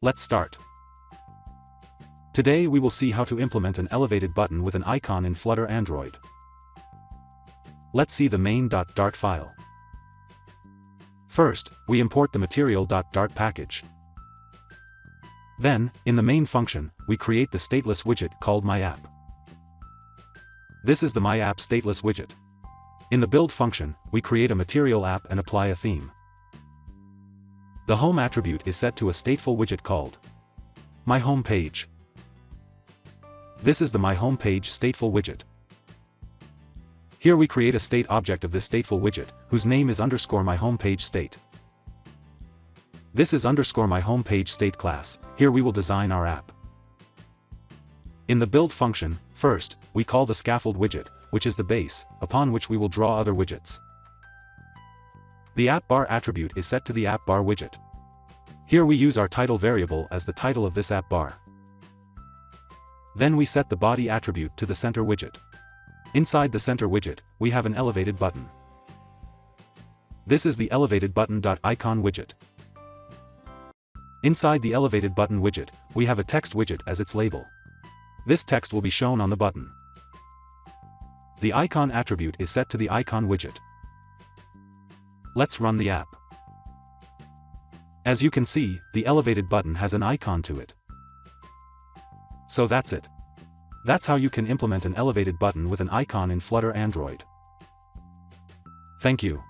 Let's start. Today we will see how to implement an elevated button with an icon in Flutter Android. Let's see the main.dart file. First, we import the material.dart package. Then, in the main function, we create the stateless widget called myApp. This is the myApp stateless widget. In the build function, we create a material app and apply a theme. The home attribute is set to a stateful widget called myHomePage. This is the myHomePage stateful widget. Here we create a state object of this stateful widget, whose name is _myHomePageState. This is _myHomePageState class. Here we will design our app. In the build function, first, we call the scaffold widget, which is the base, upon which we will draw other widgets. The appBar attribute is set to the appBar widget. Here we use our title variable as the title of this appBar. Then we set the body attribute to the center widget. Inside the center widget, we have an elevated button. This is the elevated button.icon widget. Inside the elevated button widget, we have a text widget as its label. This text will be shown on the button. The icon attribute is set to the icon widget. Let's run the app. As you can see, the elevated button has an icon to it. So that's it. That's how you can implement an elevated button with an icon in Flutter Android. Thank you.